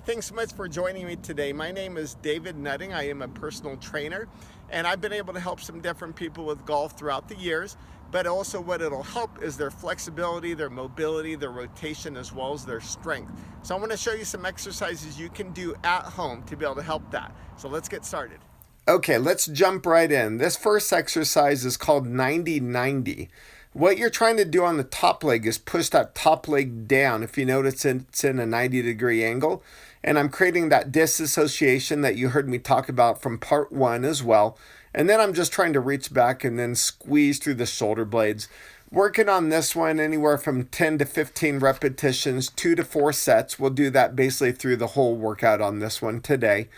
thanks so much for joining me today. My name is David Nutting. I am a personal trainer, and I've been able to help some different people with golf throughout the years, but also what it'll help is their flexibility, their mobility, their rotation, as well as their strength. So I want to show you some exercises you can do at home to be able to help that. So let's get started. Okay, let's jump right in. This first exercise is called 90-90. What you're trying to do on the top leg is push that top leg down. If you notice, it's in a 90-degree angle. And I'm creating that disassociation that you heard me talk about from part 1 as well. And then I'm just trying to reach back and then squeeze through the shoulder blades. Working on this one anywhere from 10 to 15 repetitions, 2 to 4 sets. We'll do that basically through the whole workout on this one today.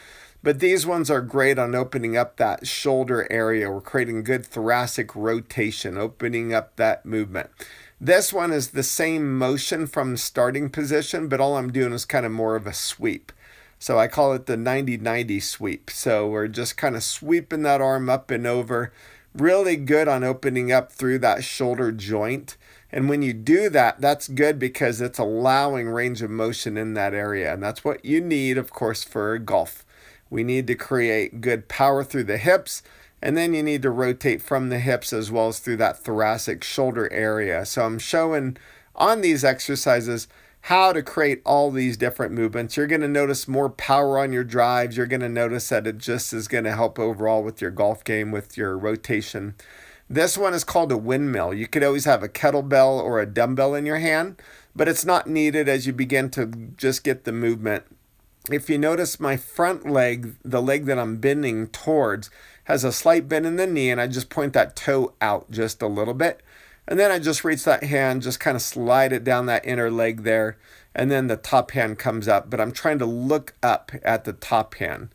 But these ones are great on opening up that shoulder area. We're creating good thoracic rotation, opening up that movement. This one is the same motion from the starting position, but all I'm doing is kind of more of a sweep. So I call it the 90-90 sweep. So we're just kind of sweeping that arm up and over. Really good on opening up through that shoulder joint. And when you do that, that's good because it's allowing range of motion in that area. And that's what you need, of course, for golf. We need to create good power through the hips, and then you need to rotate from the hips as well as through that thoracic shoulder area. So I'm showing on these exercises how to create all these different movements. You're going to notice more power on your drives. You're going to notice that it just is going to help overall with your golf game, with your rotation. This one is called a windmill. You could always have a kettlebell or a dumbbell in your hand, but it's not needed as you begin to just get the movement. If you notice, my front leg, the leg that I'm bending towards, has a slight bend in the knee, and I just point that toe out just a little bit. And then I just reach that hand, just kind of slide it down that inner leg there, and then the top hand comes up. But I'm trying to look up at the top hand.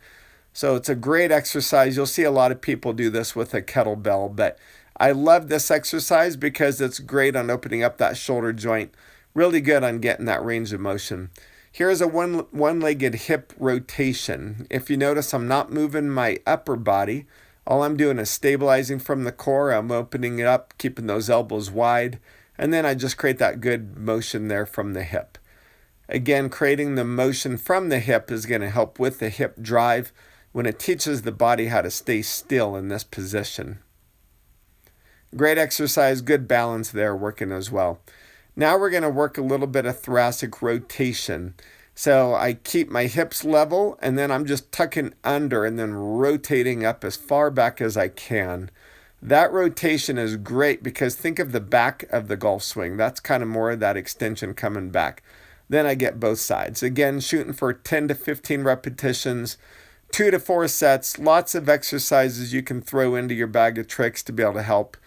So it's a great exercise. You'll see a lot of people do this with a kettlebell, but I love this exercise because it's great on opening up that shoulder joint. Really good on getting that range of motion. Here's a one-legged hip rotation. If you notice, I'm not moving my upper body. All I'm doing is stabilizing from the core. I'm opening it up, keeping those elbows wide, and then I just create that good motion there from the hip. Again, creating the motion from the hip is going to help with the hip drive when it teaches the body how to stay still in this position. Great exercise, good balance there working as well. Now we're going to work a little bit of thoracic rotation. So I keep my hips level, and then I'm just tucking under and then rotating up as far back as I can. That rotation is great because think of the back of the golf swing. That's kind of more of that extension coming back. Then I get both sides. Again, shooting for 10 to 15 repetitions, 2 to 4 sets, lots of exercises you can throw into your bag of tricks to be able to help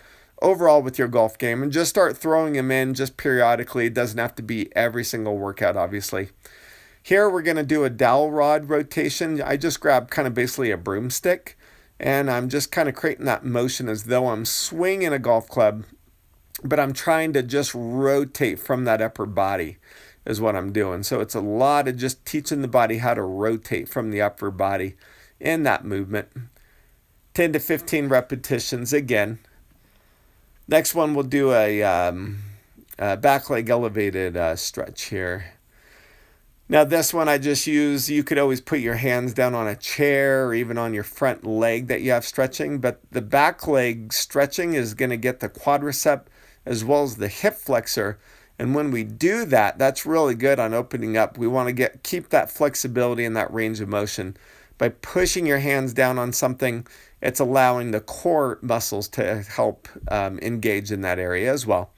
overall with your golf game, and just start throwing them in just periodically. It doesn't have to be every single workout, obviously. Here we're going to do a dowel rod rotation. I just grab kind of basically a broomstick, and I'm just kind of creating that motion as though I'm swinging a golf club, but I'm trying to just rotate from that upper body is what I'm doing. So it's a lot of just teaching the body how to rotate from the upper body in that movement. 10 to 15 repetitions again. Next one, we'll do a back leg elevated stretch here. Now this one I just use, you could always put your hands down on a chair or even on your front leg that you have stretching, but the back leg stretching is going to get the quadricep as well as the hip flexor. And when we do that, that's really good on opening up. We want to keep that flexibility and that range of motion. By pushing your hands down on something, it's allowing the core muscles to help engage in that area as well.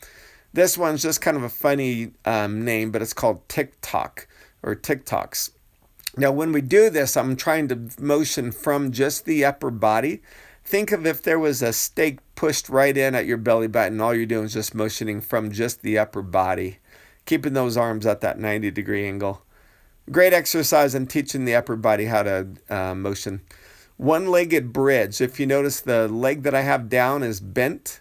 This one's just kind of a funny name, but it's called TikTok or TOCKS. Now, when we do this, I'm trying to motion from just the upper body. Think of if there was a stake pushed right in at your belly button, all you're doing is just motioning from just the upper body, keeping those arms at that 90-degree angle. Great exercise in teaching the upper body how to motion. One-legged bridge. If you notice, the leg that I have down is bent,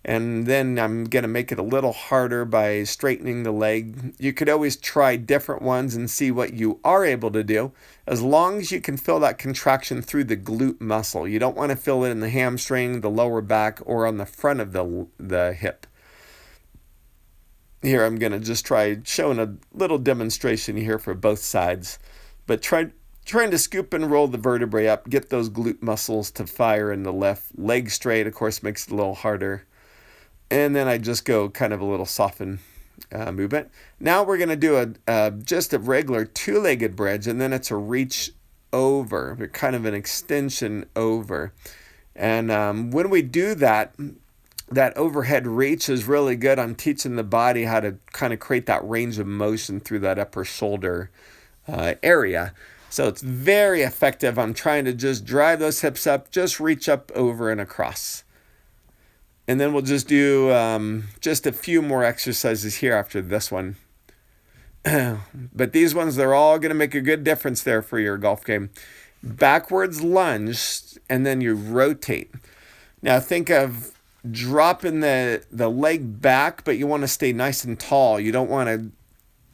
and then I'm going to make it a little harder by straightening the leg. You could always try different ones and see what you are able to do, as long as you can feel that contraction through the glute muscle. You don't want to feel it in the hamstring, the lower back, or on the front of the hip. Here I'm going to just try showing a little demonstration here for both sides. but trying to scoop and roll the vertebrae up, get those glute muscles to fire in the left leg straight, of course, makes it a little harder. And then I just go kind of a little soften movement. Now we're going to do just a regular two-legged bridge, and then it's a reach over, kind of an extension over. And when we do that, that overhead reach is really good on teaching the body how to kind of create that range of motion through that upper shoulder area. So it's very effective. I'm trying to just drive those hips up, just reach up, over, and across. And then we'll just do just a few more exercises here after this one. But these ones, they're all going to make a good difference there for your golf game. Backwards lunge, and then you rotate. Now think of dropping the leg back, but you want to stay nice and tall. You don't want to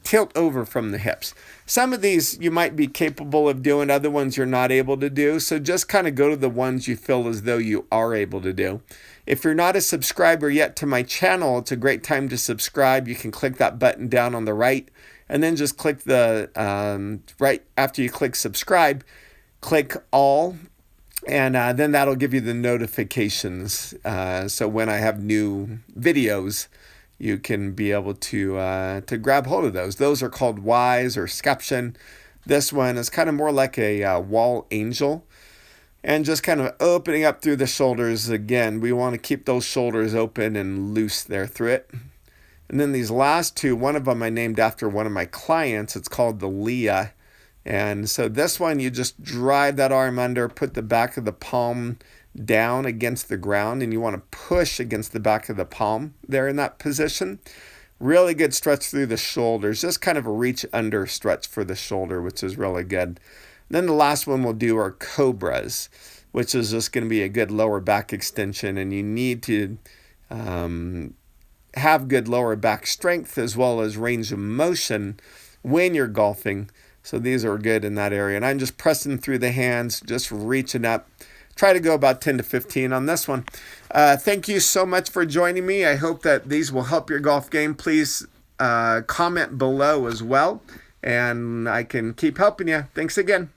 tilt over from the hips. Some of these you might be capable of doing, other ones you're not able to do. So just kind of go to the ones you feel as though you are able to do. If you're not a subscriber yet to my channel, it's a great time to subscribe. You can click that button down on the right, and then just click the, right after you click subscribe, click all, and then that'll give you the notifications. So when I have new videos, you can be able to grab hold of those. Those are called Ys or SCAPTION. This one is kind of more like a wall angel. And just kind of opening up through the shoulders. Again, we want to keep those shoulders open and loose there through it. And then these last two, one of them I named after one of my clients. It's called the Leah. And so this one, you just drive that arm under, put the back of the palm down against the ground, and you want to push against the back of the palm there in that position. Really good stretch through the shoulders, just kind of a reach under stretch for the shoulder, which is really good. Then the last one we'll do are cobras, which is just going to be a good lower back extension, and you need to have good lower back strength as well as range of motion when you're golfing. So these are good in that area. And I'm just pressing through the hands, just reaching up. Try to go about 10 to 15 on this one. Thank you so much for joining me. I hope that these will help your golf game. Please comment below as well, and I can keep helping you. Thanks again.